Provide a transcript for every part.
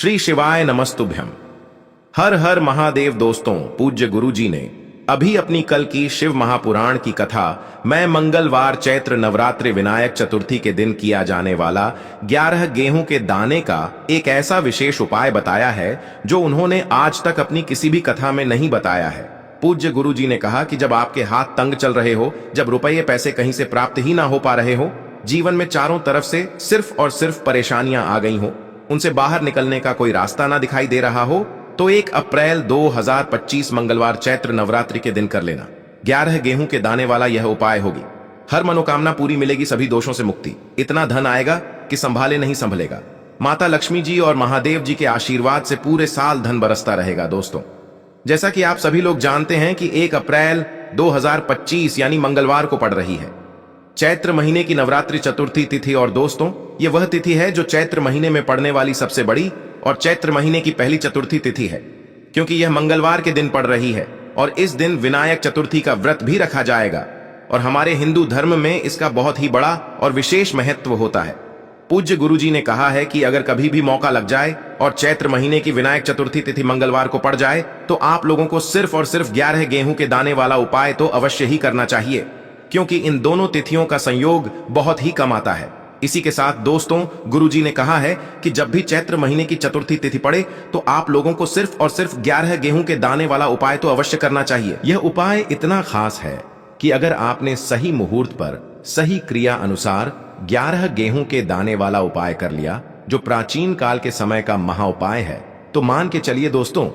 श्री शिवाय नमस्तुभ्यम। हर हर महादेव। दोस्तों, पूज्य गुरु जी ने अभी अपनी कल की शिव महापुराण की कथा मैं मंगलवार चैत्र नवरात्रि विनायक चतुर्थी के दिन किया जाने वाला 11 गेहूं के दाने का एक ऐसा विशेष उपाय बताया है जो उन्होंने आज तक अपनी किसी भी कथा में नहीं बताया है। पूज्य गुरु जी ने कहा कि जब आपके हाथ तंग चल रहे हो, जब रुपये पैसे कहीं से प्राप्त ही ना हो पा रहे हो, जीवन में चारों तरफ से सिर्फ और सिर्फ परेशानियां आ गई हो, उनसे बाहर निकलने का कोई रास्ता ना दिखाई दे रहा हो, तो 1 अप्रैल 2025 मंगलवार चैत्र नवरात्रि के दिन कर लेना। 11 गेहूं के दाने वाला यह उपाय होगी। हर मनोकामना पूरी मिलेगी, सभी दोषों से मुक्ति। इतना धन आएगा कि संभाले नहीं संभलेगा। माता लक्ष्मी जी और महादेव जी के आशीर्वाद से पूरे साल धन बरसता रहेगा। दोस्तों, जैसा कि आप सभी लोग जानते हैं कि 1 अप्रैल 2025 यानी मंगलवार को पड़ रही है चैत्र महीने की नवरात्रि चतुर्थी तिथि। और दोस्तों, ये वह तिथि है जो चैत्र महीने में पड़ने वाली सबसे बड़ी और चैत्र महीने की पहली चतुर्थी तिथि है, क्योंकि यह मंगलवार के दिन पड़ रही है। और इस दिन विनायक चतुर्थी का व्रत भी रखा जाएगा और हमारे हिंदू धर्म में इसका बहुत ही बड़ा और विशेष महत्व होता है। पूज्य गुरु जी ने कहा है कि अगर कभी भी मौका लग जाए और चैत्र महीने की विनायक चतुर्थी तिथि मंगलवार को पड़ जाए, तो आप लोगों को सिर्फ और सिर्फ 11 गेहूं के दाने वाला उपाय तो अवश्य ही करना चाहिए, क्योंकि इन दोनों तिथियों का संयोग बहुत ही कम आता है। इसी के साथ दोस्तों, गुरुजी ने कहा है कि जब भी चैत्र महीने की चतुर्थी तिथि पड़े तो आप लोगों को सिर्फ और सिर्फ 11 गेहूं के दाने वाला उपाय तो अवश्य करना चाहिए। यह उपाय इतना खास है कि अगर आपने सही मुहूर्त पर सही क्रिया अनुसार 11 गेहूं के दाने वाला उपाय कर लिया, जो प्राचीन काल के समय का महा उपाय है, तो मान के चलिए दोस्तों,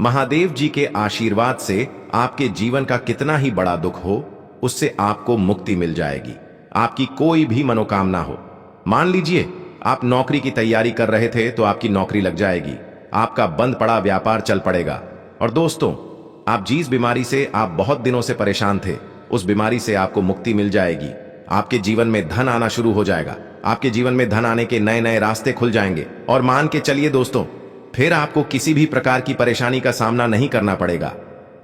महादेव जी के आशीर्वाद से आपके जीवन का कितना ही बड़ा दुख हो, उससे आपको मुक्ति मिल जाएगी। आपकी कोई भी मनोकामना हो, मान लीजिए आप नौकरी की तैयारी कर रहे थे तो आपकी नौकरी लग जाएगी, आपका बंद पड़ा व्यापार चल पड़ेगा। और दोस्तों, आप जिस बीमारी से आप बहुत दिनों से परेशान थे, उस बीमारी से आपको मुक्ति मिल जाएगी। आपके जीवन में धन आना शुरू हो जाएगा। आपके जीवन में धन आने के नए नए रास्ते खुल जाएंगे। और मान के चलिए दोस्तों, फिर आपको किसी भी प्रकार की परेशानी का सामना नहीं करना पड़ेगा।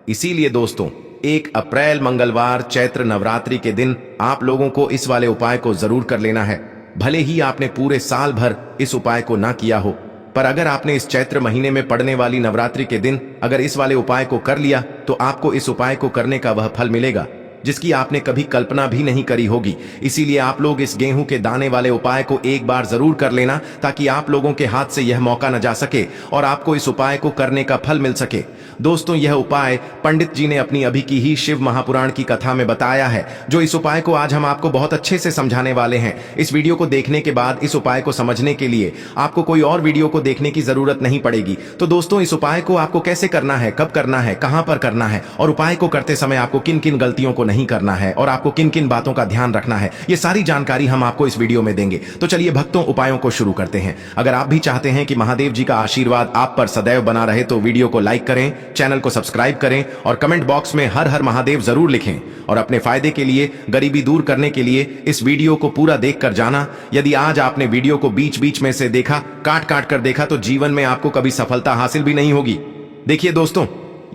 इसीलिए दोस्तों, 1 अप्रैल मंगलवार चैत्र नवरात्रि के दिन आप लोगों को इस वाले उपाय को जरूर कर लेना है। भले ही आपने पूरे साल भर इस उपाय को ना किया हो, पर अगर आपने इस चैत्र महीने में पड़ने वाली नवरात्रि के दिन अगर इस वाले उपाय को कर लिया, तो आपको इस उपाय को करने का वह फल मिलेगा जिसकी आपने कभी कल्पना भी नहीं करी होगी। इसीलिए आप लोग इस गेहूं के दाने वाले उपाय को एक बार जरूर कर लेना, ताकि आप लोगों के हाथ से यह मौका न जा सके और आपको इस उपाय को करने का फल मिल सके। दोस्तों, यह उपाय पंडित जी ने अपनी अभी की ही शिव महापुराण की कथा में बताया है, जो इस उपाय को आज हम आपको बहुत अच्छे से समझाने वाले हैं। इस वीडियो को देखने के बाद इस उपाय को समझने के लिए आपको कोई और वीडियो को देखने की जरूरत नहीं पड़ेगी। तो दोस्तों, इस उपाय को आपको कैसे करना है, कब करना है, कहां पर करना है और उपाय को करते समय आपको किन किन गलतियों को नहीं करना है और आपको किन किन बातों का ध्यान रखना है, ये सारी जानकारी हम आपको इस वीडियो में देंगे। तो चलिए भक्तों, उपायों को शुरू करते हैं। अगर आप भी चाहते हैं कि महादेव जी का आशीर्वाद आप पर सदैव बना रहे, तो वीडियो को लाइक करें, चैनल को सब्सक्राइब करें और कमेंट बॉक्स में हर हर महादेव जरूर लिखें। और अपने फायदे के लिए, गरीबी दूर करने के लिए इस वीडियो को पूरा देखकर जाना। यदि आज आपने वीडियो को बीच बीच में से देखा, काट काट कर देखा, तो जीवन में आपको कभी सफलता हासिल भी नहीं होगी। देखिए दोस्तों,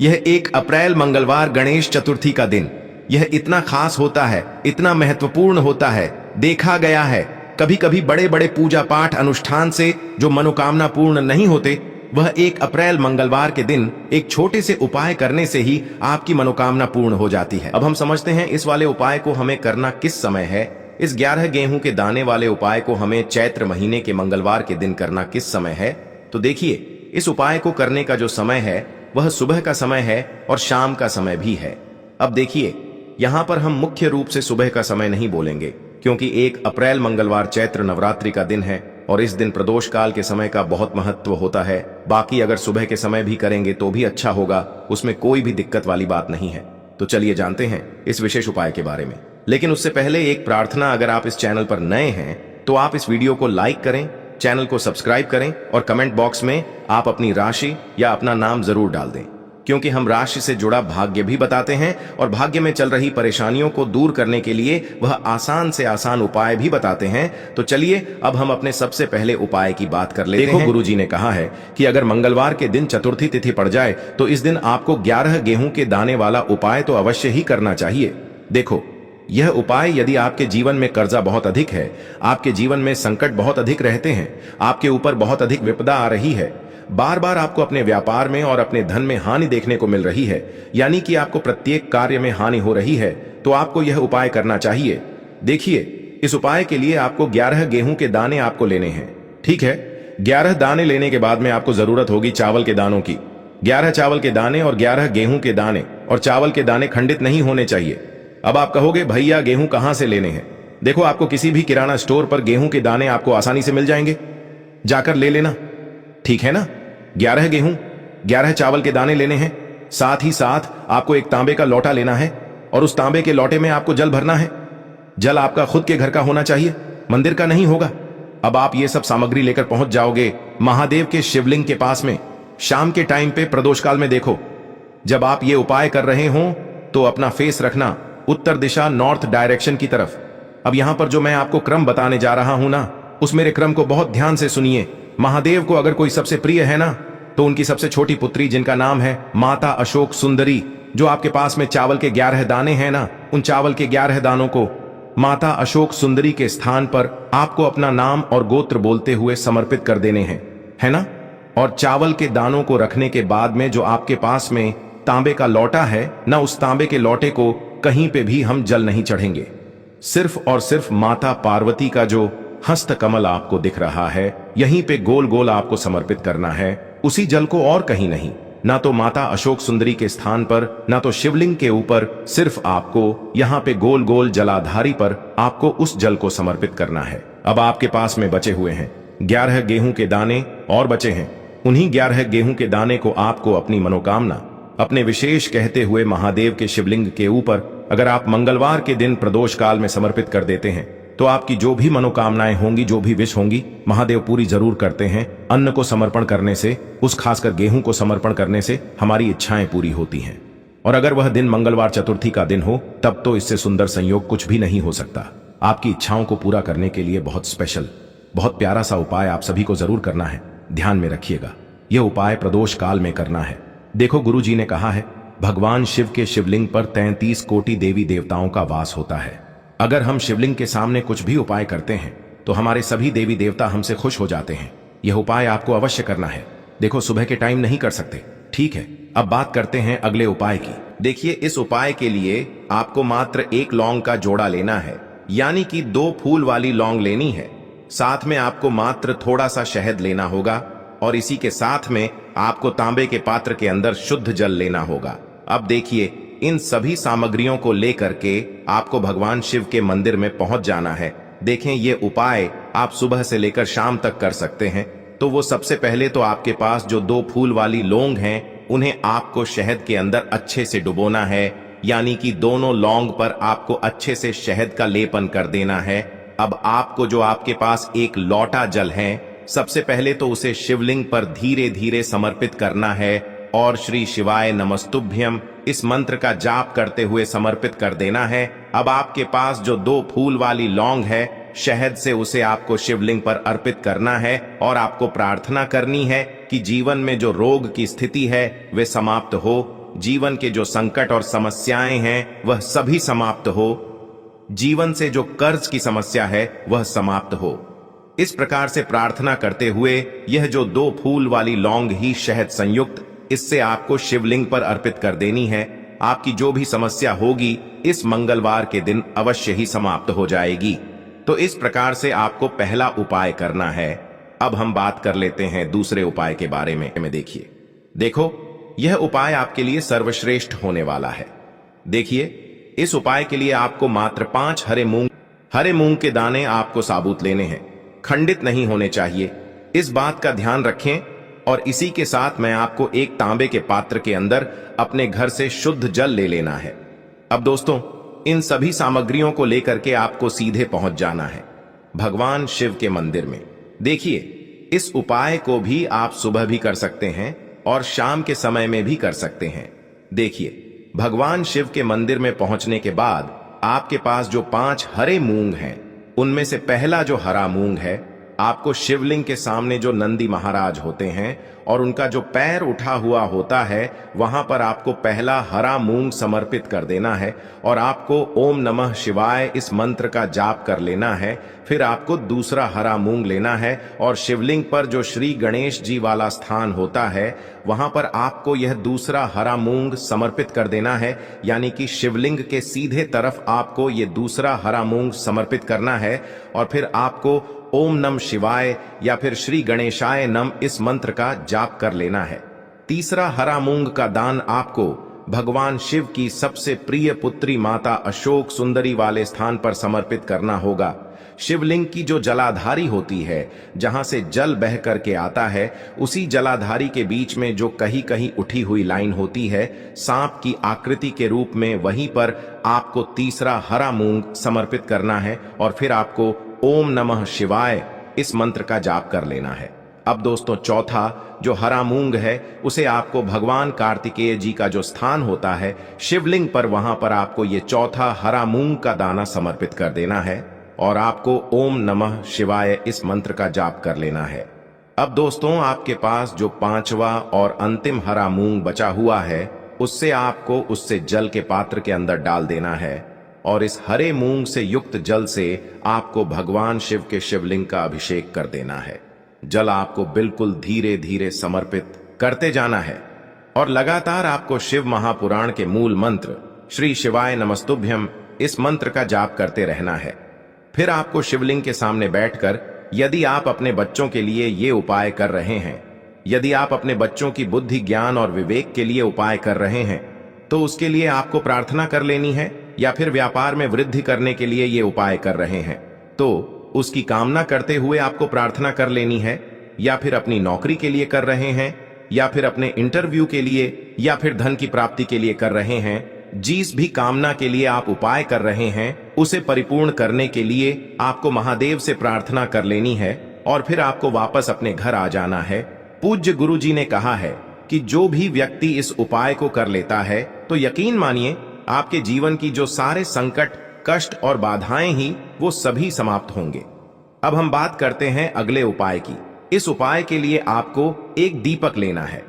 यह 1 अप्रैल मंगलवार गणेश चतुर्थी का दिन, यह इतना खास होता है, इतना महत्वपूर्ण होता है। देखा गया है कभी कभी बड़े बड़े पूजा पाठ अनुष्ठान से जो मनोकामना पूर्ण नहीं होते, वह 1 अप्रैल मंगलवार के दिन एक छोटे से उपाय करने से ही आपकी मनोकामना पूर्ण हो जाती है। अब हम समझते हैं इस वाले उपाय को हमें करना किस समय है। इस 11 गेहूं के दाने वाले उपाय को हमें चैत्र महीने के मंगलवार के दिन करना किस समय है। तो देखिए, इस उपाय को करने का जो समय है वह सुबह का समय है और शाम का समय भी है। अब देखिए, यहां पर हम मुख्य रूप से सुबह का समय नहीं बोलेंगे, क्योंकि 1 अप्रैल मंगलवार चैत्र नवरात्रि का दिन है और इस दिन प्रदोष काल के समय का बहुत महत्व होता है। बाकी अगर सुबह के समय भी करेंगे तो भी अच्छा होगा, उसमें कोई भी दिक्कत वाली बात नहीं है। तो चलिए जानते हैं इस विशेष उपाय के बारे में। लेकिन उससे पहले एक प्रार्थना, अगर आप इस चैनल पर नए हैं तो आप इस वीडियो को लाइक करें, चैनल को सब्सक्राइब करें और कमेंट बॉक्स में आप अपनी राशि या अपना नाम जरूर डाल दें, क्योंकि हम राशि से जुड़ा भाग्य भी बताते हैं और भाग्य में चल रही परेशानियों को दूर करने के लिए वह आसान से आसान उपाय भी बताते हैं। तो चलिए अब हम अपने सबसे पहले उपाय की बात कर लेते हैं। गुरु जी ने कहा है कि अगर मंगलवार के दिन चतुर्थी तिथि पड़ जाए तो इस दिन आपको 11 गेहूं के दाने वाला उपाय तो अवश्य ही करना चाहिए। देखो, यह उपाय यदि आपके जीवन में कर्जा बहुत अधिक है, आपके जीवन में संकट बहुत अधिक रहते हैं, आपके ऊपर बहुत अधिक विपदा आ रही है, बार बार आपको अपने व्यापार में और अपने धन में हानि देखने को मिल रही है, यानी कि आपको प्रत्येक कार्य में हानि हो रही है, तो आपको यह उपाय करना चाहिए। देखिए, इस उपाय के लिए आपको 11 गेहूं के दाने आपको लेने हैं। ठीक है, 11 दाने लेने के बाद में आपको जरूरत होगी चावल के दानों की। 11 चावल के दाने और 11 गेहूं के दाने, और चावल के दाने खंडित नहीं होने चाहिए। अब आप कहोगे भैया गेहूं कहां से लेने हैं? देखो, आपको किसी भी किराना स्टोर पर गेहूं के दाने आपको आसानी से मिल जाएंगे, जाकर ले लेना। ठीक है ना? 11 गेहूं, 11 चावल के दाने लेने हैं। साथ ही साथ आपको एक तांबे का लोटा लेना है और उस तांबे के लोटे में आपको जल भरना है। जल आपका खुद के घर का होना चाहिए, मंदिर का नहीं होगा। अब आप ये सब सामग्री लेकर पहुंच जाओगे महादेव के शिवलिंग के पास में। शाम के टाइम पे प्रदोष काल में देखो, जब आप ये उपाय कर रहे हो तो अपना फेस रखना उत्तर दिशा, नॉर्थ डायरेक्शन की तरफ। अब यहां पर जो मैं आपको क्रम बताने जा रहा हूं ना, उस मेरे क्रम को बहुत ध्यान से सुनिए। महादेव को अगर कोई सबसे प्रिय है ना, तो उनकी सबसे छोटी पुत्री जिनका नाम है माता अशोक सुंदरी, जो आपके पास में चावल के 11 दाने हैं ना, उन चावल के 11 दानों को माता अशोक सुंदरी के स्थान पर आपको अपना नाम और गोत्र बोलते हुए समर्पित कर देने हैं, है ना? और चावल के दानों को रखने के बाद में जो आपके पास में तांबे का लोटा है ना, उस तांबे के लोटे को कहीं पे भी हम जल नहीं चढ़ेंगे। सिर्फ और सिर्फ माता पार्वती का जो हस्त कमल आपको दिख रहा है, यहीं पे गोल गोल आपको समर्पित करना है, उसी जल को, और कहीं नहीं। ना तो माता अशोक सुंदरी के स्थान पर, ना तो शिवलिंग के ऊपर, सिर्फ आपको यहाँ पे गोल गोल जलाधारी पर आपको उस जल को समर्पित करना है। अब आपके पास में बचे हुए हैं 11 गेहूं के दाने और बचे हैं। उन्हीं 11 गेहूं के दाने को आपको अपनी मनोकामना, अपने विशेष कहते हुए महादेव के शिवलिंग के ऊपर अगर आप मंगलवार के दिन प्रदोष काल में समर्पित कर देते हैं, तो आपकी जो भी मनोकामनाएं होंगी, जो भी विश होंगी, महादेव पूरी जरूर करते हैं। अन्न को समर्पण करने से, उस खासकर गेहूं को समर्पण करने से हमारी इच्छाएं पूरी होती हैं। और अगर वह दिन मंगलवार चतुर्थी का दिन हो, तब तो इससे सुंदर संयोग कुछ भी नहीं हो सकता। आपकी इच्छाओं को पूरा करने के लिए बहुत स्पेशल, बहुत प्यारा सा उपाय आप सभी को जरूर करना है। ध्यान में रखिएगा, यह उपाय प्रदोष काल में करना है। देखो, गुरु जी ने कहा है, भगवान शिव के शिवलिंग पर 33 कोटि देवी देवताओं का वास होता है। अगर हम शिवलिंग के सामने कुछ भी उपाय करते हैं, तो हमारे सभी देवी देवता हमसे खुश हो जाते हैं। यह उपाय आपको अवश्य करना है। देखो, सुबह के टाइम नहीं कर सकते, ठीक है? अब बात करते हैं अगले उपाय की। देखिए, इस उपाय के लिए आपको मात्र 1 लौंग का जोड़ा लेना है, यानी कि 2 फूल वाली लौंग लेनी है। साथ में आपको मात्र थोड़ा सा शहद लेना होगा, और इसी के साथ में आपको तांबे के पात्र के अंदर शुद्ध जल लेना होगा। अब देखिए, इन सभी सामग्रियों को लेकर के आपको भगवान शिव के मंदिर में पहुंच जाना है। देखें, ये उपाय आप सुबह से लेकर शाम तक कर सकते हैं। तो वो सबसे पहले तो आपके पास जो 2 फूल वाली लौंग हैं, उन्हें आपको शहद के अंदर अच्छे से डुबोना है, यानी कि दोनों लौंग पर आपको अच्छे से शहद का लेपन कर देना है। अब आपको जो आपके पास एक लोटा जल है, सबसे पहले तो उसे शिवलिंग पर धीरे धीरे समर्पित करना है और श्री शिवाय नमस्तुभ्यम इस मंत्र का जाप करते हुए समर्पित कर देना है। अब आपके पास जो 2 फूल वाली लौंग है, शहद से उसे आपको शिवलिंग पर अर्पित करना है और आपको प्रार्थना करनी है कि जीवन में जो रोग की स्थिति है वे समाप्त हो, जीवन के जो संकट और समस्याएं हैं वह सभी समाप्त हो, जीवन से जो कर्ज की समस्या है वह समाप्त हो। इस प्रकार से प्रार्थना करते हुए यह जो 2 फूल वाली लौंग ही शहद संयुक्त, इससे आपको शिवलिंग पर अर्पित कर देनी है। आपकी जो भी समस्या होगी इस मंगलवार के दिन अवश्य ही समाप्त हो जाएगी। तो इस प्रकार से आपको पहला उपाय करना है। अब हम बात कर लेते हैं दूसरे उपाय के बारे में। देखो, यह उपाय आपके लिए सर्वश्रेष्ठ होने वाला है। देखिए, इस उपाय के लिए आपको मात्र 5 हरे मूंग के दाने आपको साबुत लेने हैं, खंडित नहीं होने चाहिए। इस बात का ध्यान रखें। और इसी के साथ मैं आपको एक तांबे के पात्र के अंदर अपने घर से शुद्ध जल ले लेना है। अब दोस्तों, इन सभी सामग्रियों को लेकर के आपको सीधे पहुंच जाना है भगवान शिव के मंदिर में। देखिए, इस उपाय को भी आप सुबह भी कर सकते हैं और शाम के समय में भी कर सकते हैं। देखिए, भगवान शिव के मंदिर में पहुंचने के बाद आपके पास जो 5 हरे मूंग हैं, उनमें से पहला जो हरा मूंग है आपको शिवलिंग के सामने जो नंदी महाराज होते हैं और उनका जो पैर उठा हुआ होता है वहां पर आपको पहला हरा मूंग समर्पित कर देना है और आपको ओम नमः शिवाय इस मंत्र का जाप कर लेना है। फिर आपको दूसरा हरा मूंग लेना है और शिवलिंग पर जो श्री गणेश जी वाला स्थान होता है वहां पर आपको यह दूसरा हरा मूंग समर्पित कर देना है, यानी कि शिवलिंग के सीधे तरफ आपको ये दूसरा हरा मूंग समर्पित करना है और फिर आपको ओम नम शिवाय या फिर श्री गणेशाय नम इस मंत्र का जाप कर लेना है। तीसरा हरा मूंग का दान आपको भगवान शिव की सबसे प्रिय पुत्री माता अशोक सुंदरी वाले स्थान पर समर्पित करना होगा। शिवलिंग की जो जलाधारी होती है, जहां से जल बह करके आता है, उसी जलाधारी के बीच में जो कहीं कहीं उठी हुई लाइन होती है सांप की आकृति के रूप में, वहीं पर आपको तीसरा हरा मूंग समर्पित करना है और फिर आपको ओम नमः शिवाय इस मंत्र का जाप कर लेना है। अब दोस्तों चौथा जो हरा मूंग है उसे आपको भगवान कार्तिकेय जी का जो स्थान होता है शिवलिंग पर, वहां पर आपको ये चौथा हरा मूंग का दाना समर्पित कर देना है और आपको ओम नमः शिवाय इस मंत्र का जाप कर लेना है। अब दोस्तों आपके पास जो पांचवा और अंतिम हरा मूंग बचा हुआ है उससे आपको उससे जल के पात्र के अंदर डाल देना है और इस हरे मूंग से युक्त जल से आपको भगवान शिव के शिवलिंग का अभिषेक कर देना है। जल आपको बिल्कुल धीरे धीरे समर्पित करते जाना है और लगातार आपको शिव महापुराण के मूल मंत्र श्री शिवाय नमस्तुभ्यम इस मंत्र का जाप करते रहना है। फिर आपको शिवलिंग के सामने बैठकर, यदि आप अपने बच्चों के लिए ये उपाय कर रहे हैं, यदि आप अपने बच्चों की बुद्धि ज्ञान और विवेक के लिए उपाय कर रहे हैं, तो उसके लिए आपको प्रार्थना कर लेनी है, या फिर व्यापार में वृद्धि करने के लिए ये उपाय कर रहे हैं तो उसकी कामना करते हुए आपको प्रार्थना कर लेनी है, या फिर अपनी नौकरी के लिए कर रहे हैं, या फिर अपने इंटरव्यू के लिए, या फिर धन की प्राप्ति के लिए कर रहे हैं। जिस भी कामना के लिए आप उपाय कर रहे हैं उसे परिपूर्ण करने के लिए आपको महादेव से प्रार्थना कर लेनी है और फिर आपको वापस अपने घर आ जाना है। पूज्य गुरु जी ने कहा है कि जो भी व्यक्ति इस उपाय को कर लेता है तो यकीन मानिए आपके जीवन की जो सारे संकट, कष्ट और बाधाएं ही वो सभी समाप्त होंगे। अब हम बात करते हैं अगले उपाय की। इस उपाय के लिए आपको एक दीपक लेना है।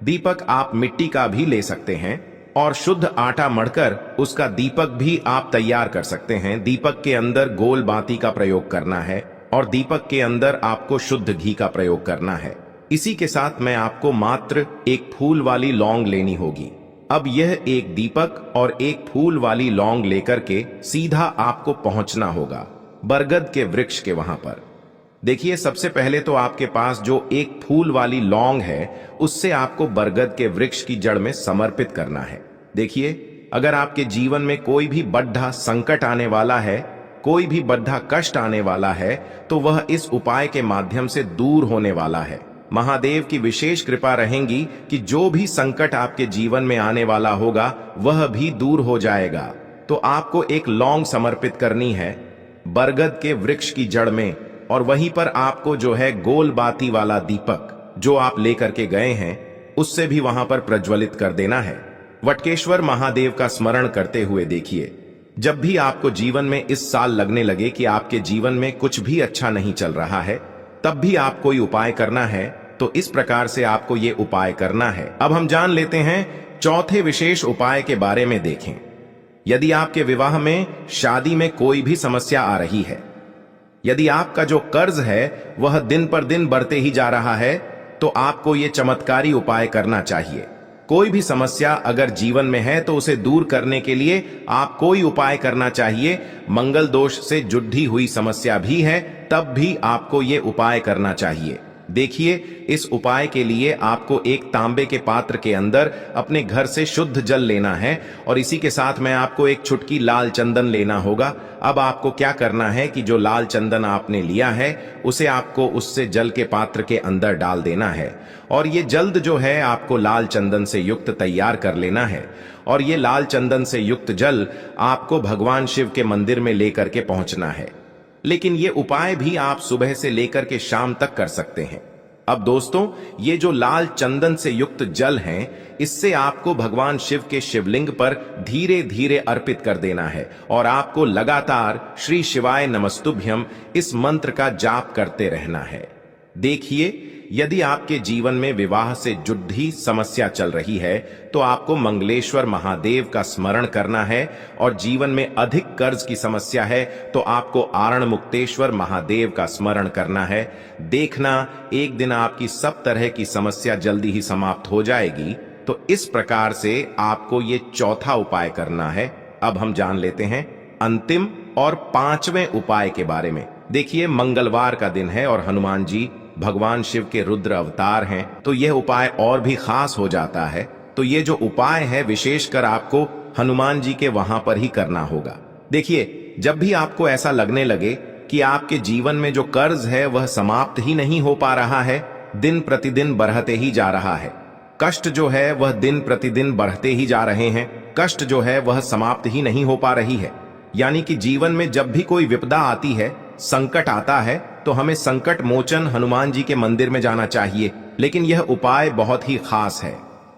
दीपक आप मिट्टी का भी ले सकते हैं और शुद्ध आटा मढ़कर उसका दीपक भी आप तैयार कर सकते हैं। दीपक के अंदर गोल बाती का प्रयोग करना है और दीपक के अंदर आपको शुद्ध घी का प्रयोग करना है। इसी के साथ मैं आपको मात्र एक फूल वाली लौंग लेनी होगी। अब यह एक दीपक और एक फूल वाली लौंग लेकर के सीधा आपको पहुंचना होगा बरगद के वृक्ष के वहां पर। देखिए, सबसे पहले तो आपके पास जो एक फूल वाली लौंग है उससे आपको बरगद के वृक्ष की जड़ में समर्पित करना है। देखिए, अगर आपके जीवन में कोई भी बड़ा संकट आने वाला है, कोई भी बड़ा कष्ट आने वाला है, तो वह इस उपाय के माध्यम से दूर होने वाला है। महादेव की विशेष कृपा रहेगी कि जो भी संकट आपके जीवन में आने वाला होगा वह भी दूर हो जाएगा। तो आपको एक लौंग समर्पित करनी है बरगद के वृक्ष की जड़ में और वहीं पर आपको जो है गोल बाती वाला दीपक जो आप लेकर के गए हैं उससे भी वहां पर प्रज्वलित कर देना है। वटकेश्वर महादेव का स्मरण करते हुए देखिए, जब भी आपको जीवन में इस साल लगने लगे कि आपके जीवन में कुछ भी अच्छा नहीं चल रहा है, तब भी आप कोई उपाय करना है तो इस प्रकार से आपको ये उपाय करना है। अब हम जान लेते हैं चौथे विशेष उपाय के बारे में। देखें, यदि आपके विवाह में, शादी में कोई भी समस्या आ रही है, यदि आपका जो कर्ज है वह दिन पर दिन बढ़ते ही जा रहा है, तो आपको ये चमत्कारी उपाय करना चाहिए। कोई भी समस्या अगर जीवन में है तो उसे दूर करने के लिए आप कोई उपाय करना चाहिए। मंगल दोष से जुड़ी हुई समस्या भी है तब भी आपको ये उपाय करना चाहिए। देखिए, इस उपाय के लिए आपको एक तांबे के पात्र के अंदर अपने घर से शुद्ध जल लेना है और इसी के साथ में आपको एक चुटकी लाल चंदन लेना होगा। अब आपको क्या करना है कि जो लाल चंदन आपने लिया है उसे आपको उससे जल के पात्र के अंदर डाल देना है और ये जल्द जो है आपको लाल चंदन से युक्त तैयार कर लेना है और ये लाल चंदन से युक्त जल आपको भगवान शिव के मंदिर में लेकर के पहुंचना है। लेकिन ये उपाय भी आप सुबह से लेकर के शाम तक कर सकते हैं। अब दोस्तों, ये जो लाल चंदन से युक्त जल हैं, इससे आपको भगवान शिव के शिवलिंग पर धीरे धीरे अर्पित कर देना है और आपको लगातार श्री शिवाय नमस्तुभ्यम इस मंत्र का जाप करते रहना है। देखिए, यदि आपके जीवन में विवाह से जुड़ी समस्या चल रही है तो आपको मंगलेश्वर महादेव का स्मरण करना है, और जीवन में अधिक कर्ज की समस्या है तो आपको आरण मुक्तेश्वर महादेव का स्मरण करना है। देखना, एक दिन आपकी सब तरह की समस्या जल्दी ही समाप्त हो जाएगी। तो इस प्रकार से आपको ये चौथा उपाय करना है। अब हम जान लेते हैं अंतिम और पांचवें उपाय के बारे में। देखिए, मंगलवार का दिन है और हनुमान जी भगवान शिव के रुद्र अवतार हैं, तो यह उपाय और भी खास हो जाता है। तो ये जो उपाय है, विशेषकर आपको हनुमान जी के वहां पर ही करना होगा। देखिए, जब भी आपको ऐसा लगने लगे कि आपके जीवन में जो कर्ज है वह समाप्त ही नहीं हो पा रहा है, दिन प्रतिदिन बढ़ते ही जा रहा है, कष्ट जो है वह दिन प्रतिदिन बढ़ते ही जा रहे हैं, कष्ट जो है वह समाप्त ही नहीं हो पा रही है, यानी कि जीवन में जब भी कोई विपदा आती है, संकट आता है, तो हमें संकट मोचन हनुमान जी के मंदिर में जाना चाहिए। लेकिन यह उपाय बहुत ही खास है।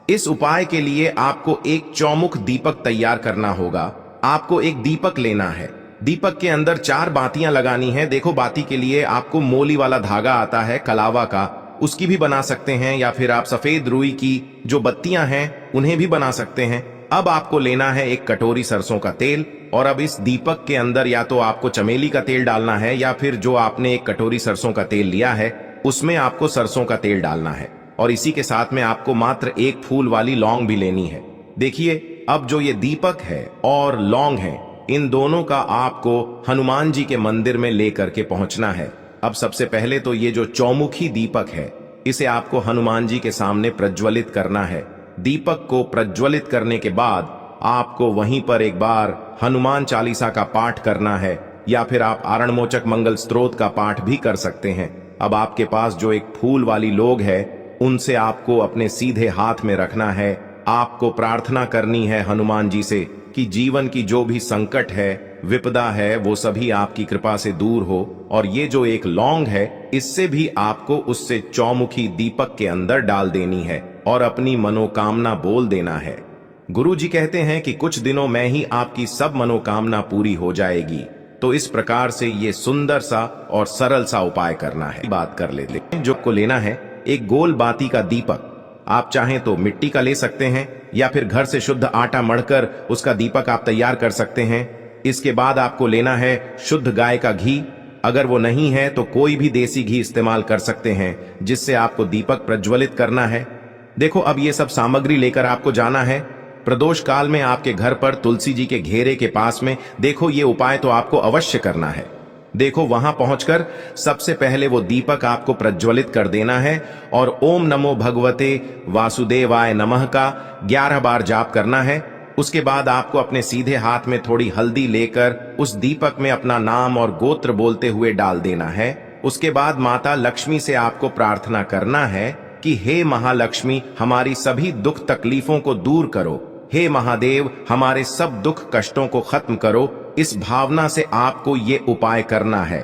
इस उपाय के लिए आपको एक चौमुख दीपक तैयार करना होगा। आपको एक दीपक लेना है, दीपक के अंदर 4 बातियां लगानी है। देखो, बाती के लिए आपको मोली वाला धागा आता है कलावा का, उसकी भी बना सकते हैं, या फिर आप सफेद रुई की जो बत्तियां हैं उन्हें भी बना सकते हैं। अब आपको लेना है एक कटोरी सरसों का तेल, और अब इस दीपक के अंदर या तो आपको चमेली का तेल डालना है, या फिर जो आपने एक कटोरी सरसों का तेल लिया है उसमें आपको सरसों का तेल डालना है, और इसी के साथ में आपको मात्र एक फूल वाली लौंग भी लेनी है। देखिए, अब जो ये दीपक है और लौंग है, इन दोनों का आपको हनुमान जी के मंदिर में लेकर के पहुंचना है। अब सबसे पहले तो ये जो चौमुखी दीपक है, इसे आपको हनुमान जी के सामने प्रज्वलित करना है। दीपक को प्रज्वलित करने के बाद आपको वहीं पर एक बार हनुमान चालीसा का पाठ करना है, या फिर आप आरणमोचक मंगल स्तोत्र का पाठ भी कर सकते हैं। अब आपके पास जो एक फूल वाली लोग है, उनसे आपको अपने सीधे हाथ में रखना है। आपको प्रार्थना करनी है हनुमान जी से कि जीवन की जो भी संकट है, विपदा है, वो सभी आपकी कृपा से दूर हो। और ये जो एक लौंग है, इससे भी आपको उससे चौमुखी दीपक के अंदर डाल देनी है और अपनी मनोकामना बोल देना है। गुरु जी कहते हैं कि कुछ दिनों में ही आपकी सब मनोकामना पूरी हो जाएगी। तो इस प्रकार से ये सुंदर सा और सरल सा उपाय करना है। बात कर लेते हैं। जो को लेना है एक गोल बाती का दीपक, आप चाहें तो मिट्टी का ले सकते हैं, या फिर घर से शुद्ध आटा मढ़कर उसका दीपक आप तैयार कर सकते हैं। इसके बाद आपको लेना है शुद्ध गाय का घी, अगर वो नहीं है तो कोई भी देसी घी इस्तेमाल कर सकते हैं, जिससे आपको दीपक प्रज्वलित करना है। देखो, अब ये सब सामग्री लेकर आपको जाना है प्रदोष काल में आपके घर पर तुलसी जी के घेरे के पास में। देखो, ये उपाय तो आपको अवश्य करना है। देखो, वहां पहुंचकर सबसे पहले वो दीपक आपको प्रज्वलित कर देना है और ओम नमो भगवते वासुदेवाय नमः का 11 बार जाप करना है। उसके बाद आपको अपने सीधे हाथ में थोड़ी हल्दी लेकर उस दीपक में अपना नाम और गोत्र बोलते हुए डाल देना है। उसके बाद माता लक्ष्मी से आपको प्रार्थना करना है कि हे महालक्ष्मी, हमारी सभी दुख तकलीफों को दूर करो। हे महादेव, हमारे सब दुख कष्टों को खत्म करो। इस भावना से आपको ये उपाय करना है।